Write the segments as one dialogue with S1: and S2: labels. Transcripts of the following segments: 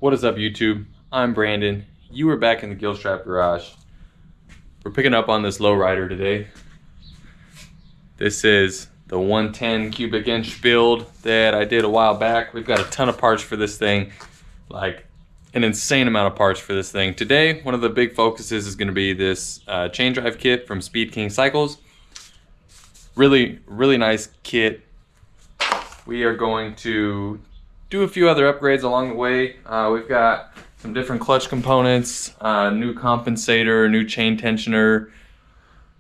S1: What is up, YouTube? I'm Brandon. You are back in the Gillstrap garage. We're picking up on this lowrider today. This is the 110 cubic inch build that I did a while back. We've got a ton of parts for this thing, like an insane amount of parts for this thing. Today, one of the big focuses is going to be this chain drive kit from Speed King Cycles. Really nice kit. We are going to do a few other upgrades along the way. We've got some different clutch components, new compensator, new chain tensioner.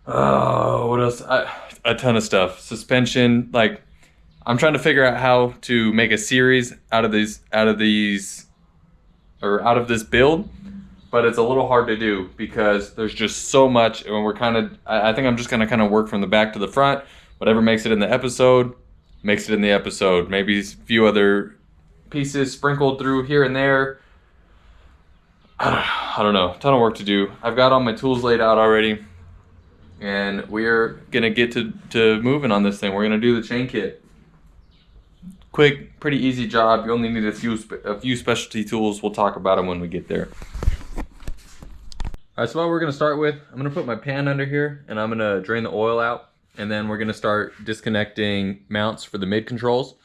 S1: What else? A ton of stuff. Suspension. Like, I'm trying to figure out how to make a series out of this build, but it's a little hard to do because there's just so much, and we're kind of. I think I'm just gonna kind of work from the back to the front. Whatever makes it in the episode, makes it in the episode. Maybe a few other pieces sprinkled through here and there. I don't know. A ton of work to do. I've got all my tools laid out already, and we're gonna get to moving on this thing. We're gonna do the chain kit. Quick, pretty easy job. You only need a few specialty tools. We'll talk about them when we get there. All right, so what we're gonna start with, I'm gonna put my pan under here, and I'm gonna drain the oil out, and then we're gonna start disconnecting mounts for the mid controls.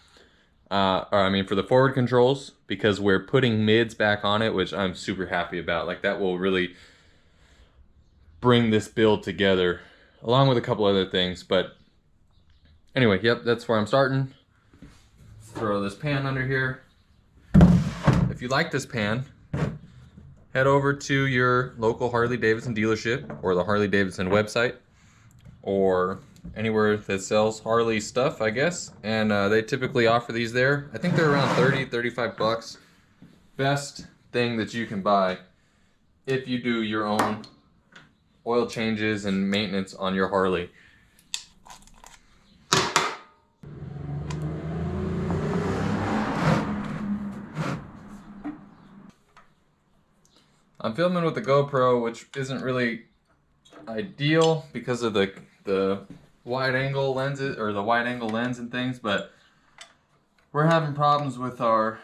S1: For the forward controls, because we're putting mids back on it, which I'm super happy about. Like, that will really bring this build together, along with a couple other things. But anyway, yep, that's where I'm starting. Throw this pan under here. If you like this pan, head over to your local Harley-Davidson dealership or the Harley-Davidson website, or anywhere that sells Harley stuff, I guess, and they typically offer these there. I think they're around 35 bucks. Best thing that you can buy if you do your own oil changes and maintenance on your Harley. I'm filming with the GoPro, which isn't really ideal because of the wide angle lenses, or the wide angle lens and things, but we're having problems with our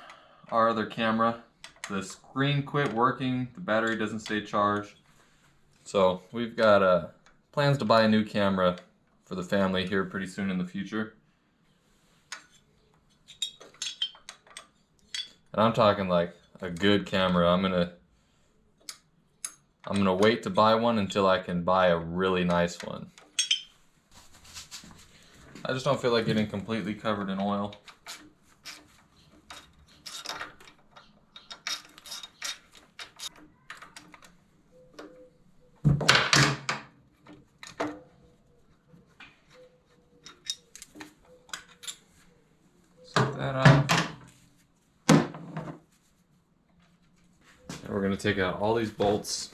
S1: other camera. The screen quit working, the battery doesn't stay charged. So we've got plans to buy a new camera for the family here pretty soon in the future. And I'm talking like a good camera. I'm gonna wait to buy one until I can buy a really nice one. I just don't feel like getting completely covered in oil. Set that off. And we're going to take out all these bolts.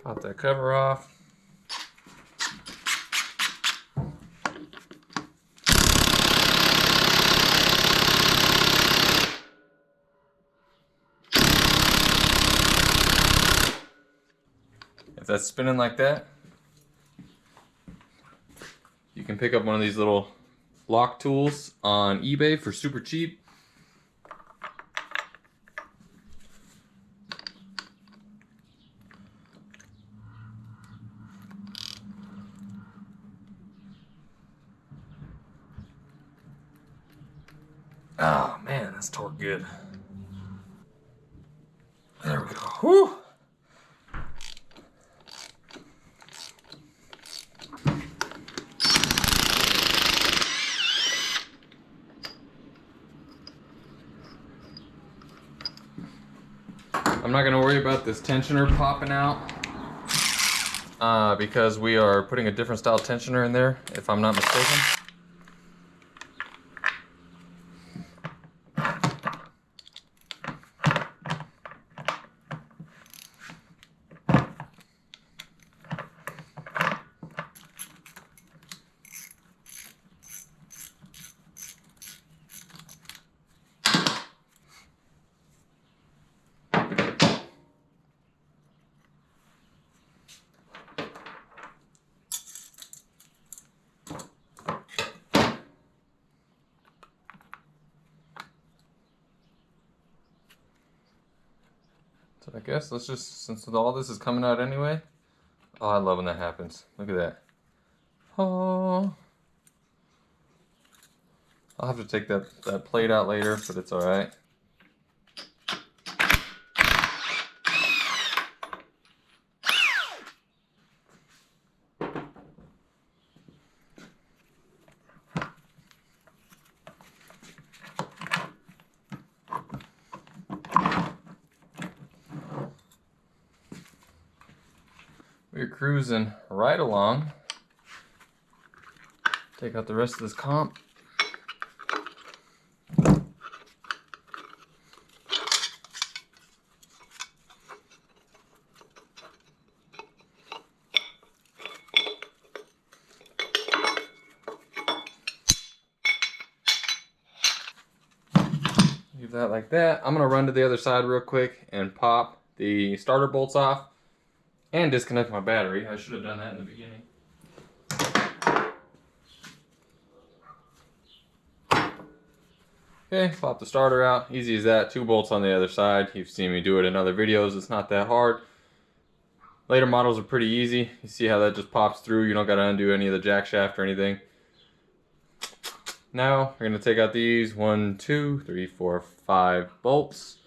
S1: Pop that cover off. If that's spinning like that, you can pick up one of these little lock tools on eBay for super cheap. Oh man, that's torque good. There we go. Whew. I'm not going to worry about this tensioner popping out because we are putting a different style tensioner in there, if I'm not mistaken. So I guess let's just, since all this is coming out anyway. Oh, I love when that happens. Look at that. Oh. I'll have to take that plate out later, but it's alright. We're cruising right along. Take out the rest of this comp. Leave that like that. I'm gonna run to the other side real quick and pop the starter bolts off and disconnect my battery. I should have done that in the beginning. Okay, pop the starter out. Easy as that. 2 bolts on the other side. You've seen me do it in other videos. It's not that hard. Later models are pretty easy. You see how that just pops through. You don't got to undo any of the jack shaft or anything. Now we're going to take out these 1, 2, 3, 4, 5 bolts.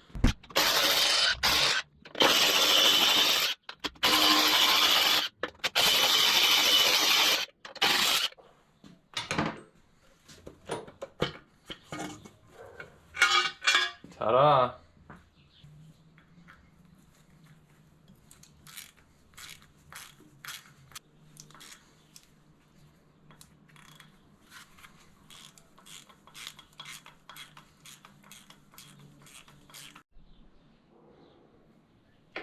S1: Ta-da!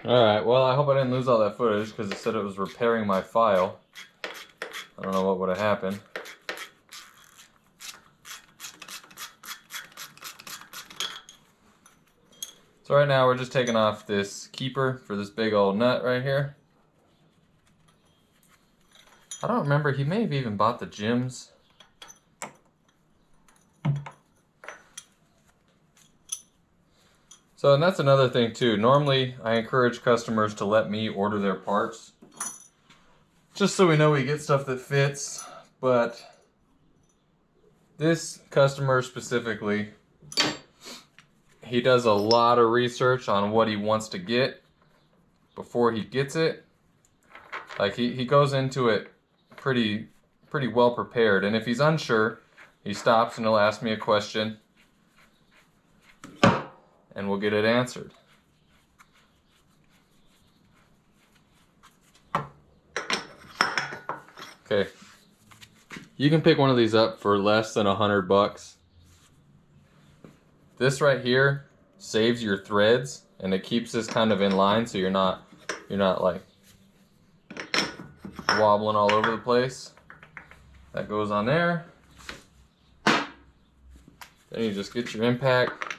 S1: Alright, well I hope I didn't lose all that footage because it said it was repairing my file. I don't know what would have happened. So right now we're just taking off this keeper for this big old nut right here. I don't remember, he may have even bought the gems. So, and that's another thing too. Normally I encourage customers to let me order their parts, just so we know we get stuff that fits, but this customer specifically, he does a lot of research on what he wants to get before he gets it. Like he goes into it pretty well prepared, and if he's unsure, he stops and he'll ask me a question and we'll get it answered. Okay, you can pick one of these up for less than $100. This right here saves your threads and it keeps this kind of in line, so you're not like wobbling all over the place. That goes on there. Then you just get your impact.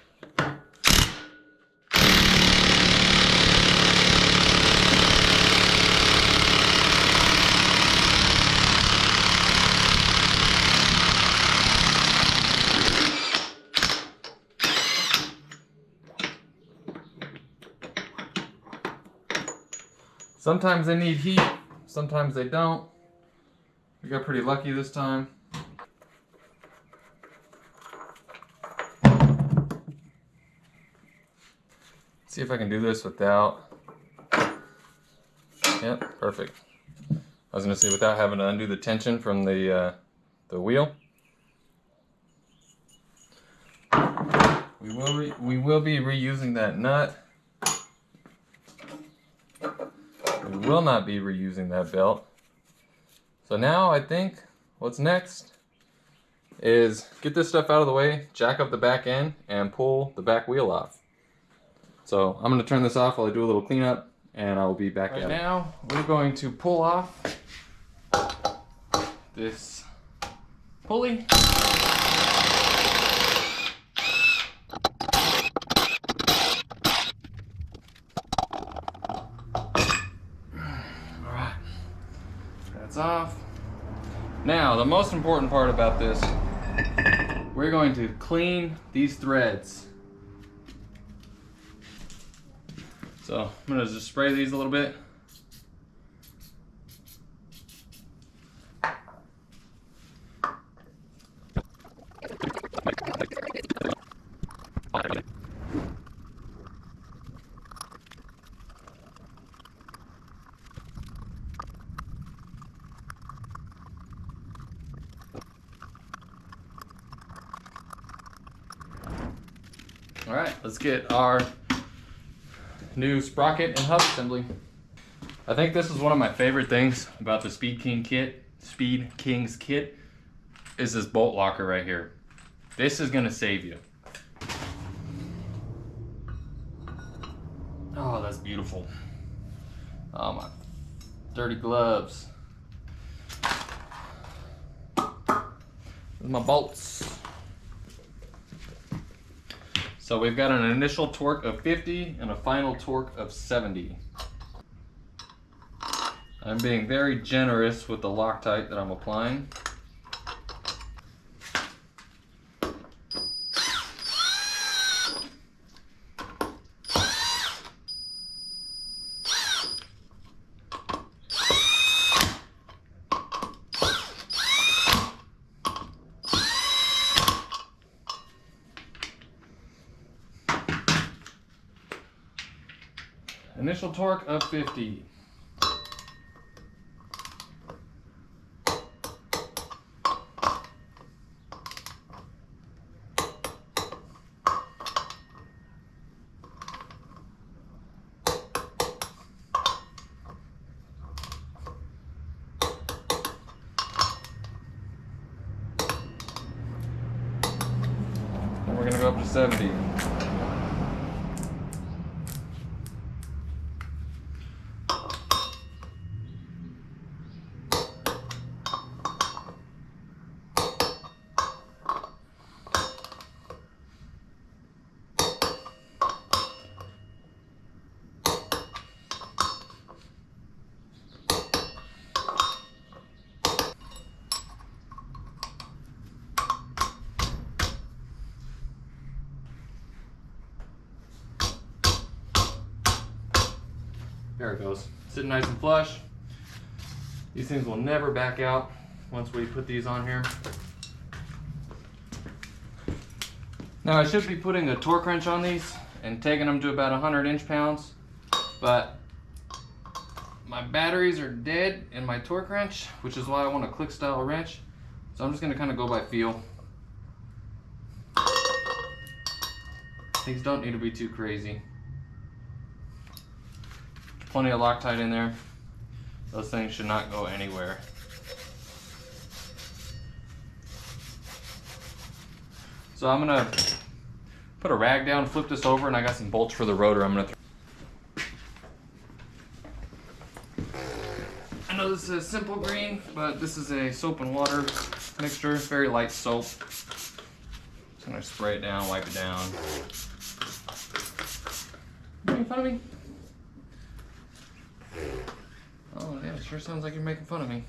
S1: Sometimes they need heat, sometimes they don't. We got pretty lucky this time. See if I can do this without. Yep, perfect. I was gonna say without having to undo the tension from the wheel. We will be reusing that nut. We will not be reusing that belt. So now I think what's next is get this stuff out of the way, jack up the back end, and pull the back wheel off. So I'm going to turn this off while I do a little cleanup, and I will be back at it. Right now, we're going to pull off this pulley. Alright, that's off. Now, the most important part about this, we're going to clean these threads. So I'm gonna just spray these a little bit. All right, let's get our new sprocket and hub assembly. I think this is one of my favorite things about the Speed King's kit is this bolt locker right here. This is gonna save you. Oh, that's beautiful. Oh, my dirty gloves. There's my bolts. So we've got an initial torque of 50 and a final torque of 70. I'm being very generous with the Loctite that I'm applying. Initial torque of 50. And we're gonna go up to 70. There it goes, sitting nice and flush. These things will never back out once we put these on here. Now I should be putting a torque wrench on these and taking them to about 100 inch-pounds, but my batteries are dead in my torque wrench, which is why I want a click style wrench. So I'm just gonna kind of go by feel. Things don't need to be too crazy. Plenty of Loctite in there. Those things should not go anywhere. So I'm gonna put a rag down, flip this over, and I got some bolts for the rotor. I'm gonna I know this is a simple green, but this is a soap and water mixture, very light soap. Just gonna spray it down, wipe it down. You making fun of me? Oh yeah, it sure sounds like you're making fun of me.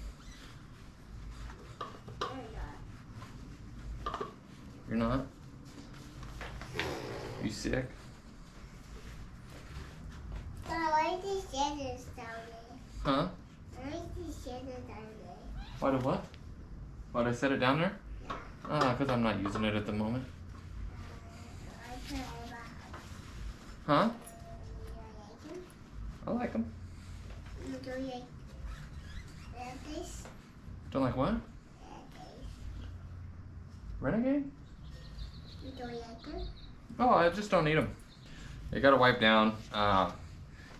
S1: You're not? You sick?
S2: Why did the shadows down there?
S1: Huh?
S2: Why did the shadows down there?
S1: Why did what? Why did I set it down there?
S2: Yeah.
S1: Ah, because I'm not using it at the moment.
S2: I put it back.
S1: Huh?
S2: You like them?
S1: I like them.
S2: You do like this?
S1: Don't like what? Renegade?
S2: You do like them?
S1: Oh, I just don't need them. You gotta wipe down. I'm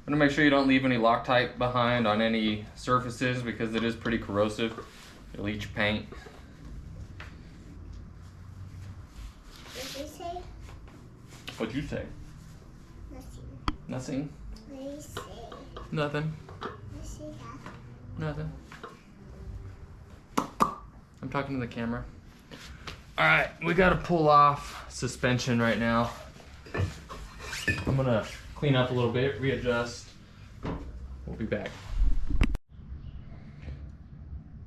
S1: gonna make sure you don't leave any Loctite behind on any surfaces because it is pretty corrosive. It'll eat your paint.
S2: What did you say?
S1: What'd you say?
S2: Nothing.
S1: Nothing.
S2: What did you say?
S1: Nothing.
S2: You say that?
S1: Nothing. I'm talking to the camera. All right, we gotta pull off suspension right now. I'm gonna clean up a little bit, readjust. We'll be back.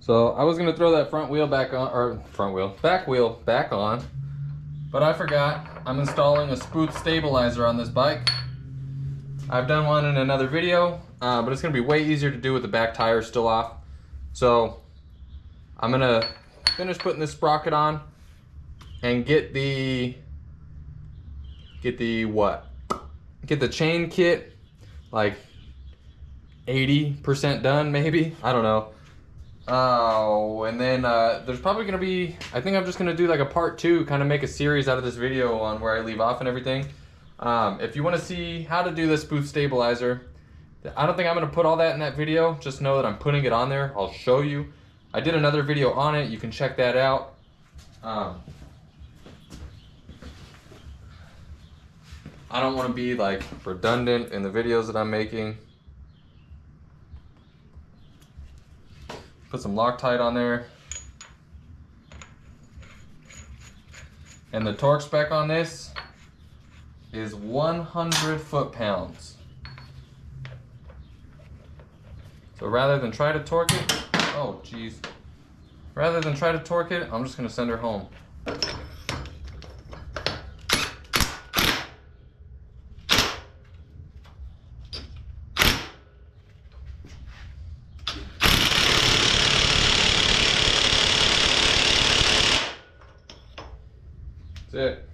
S1: So I was gonna throw that front wheel back on, or back wheel back on, but I forgot. I'm installing a spooth stabilizer on this bike. I've done one in another video, but it's gonna be way easier to do with the back tire still off. So I'm gonna finish putting this sprocket on and get the chain kit like 80% done, maybe, I don't know. Oh, and then there's probably gonna be, I think I'm just gonna do like a part 2, kind of make a series out of this video on where I leave off and everything. If you want to see how to do this boost stabilizer, I don't think I'm gonna put all that in that video. Just know that I'm putting it on there. I'll show you. I did another video on it. You can check that out. I don't want to be like redundant in the videos that I'm making. Put some Loctite on there. And the torque spec on this is 100 foot-pounds. So rather than try to torque it, oh geez. Rather than try to torque it, I'm just gonna send her home. That's it.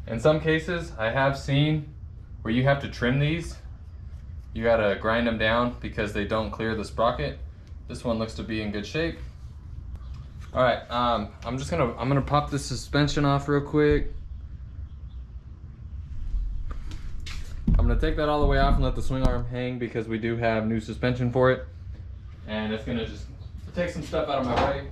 S1: In some cases, I have seen where you have to trim these. You gotta grind them down because they don't clear the sprocket. This one looks to be in good shape. All right, I'm gonna pop this suspension off real quick. I'm gonna take that all the way off and let the swing arm hang because we do have new suspension for it. And it's gonna just take some stuff out of my way.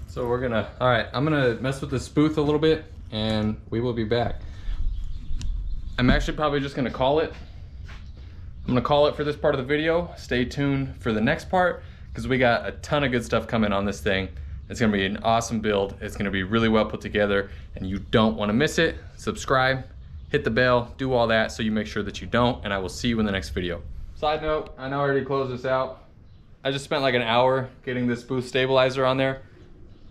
S1: So we're gonna, all right, I'm gonna mess with the spooth a little bit and we will be back. I'm actually probably just gonna call it. I'm gonna call it for this part of the video. Stay tuned for the next part because we got a ton of good stuff coming on this thing. It's gonna be an awesome build. It's gonna be really well put together and you don't wanna miss it. Subscribe, hit the bell, do all that so you make sure that you don't, and I will see you in the next video. Side note, I know I already closed this out. I just spent like an hour getting this boost stabilizer on there.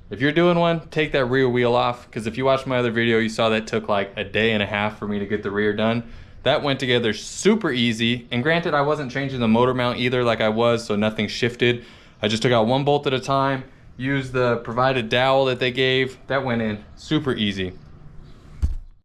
S1: If you're doing one, take that rear wheel off, because if you watched my other video, you saw that took like a day and a half for me to get the rear done. That went together super easy, and granted, I wasn't changing the motor mount either like I was, so nothing shifted. I just took out one bolt at a time, used the provided dowel that they gave. That went in super easy.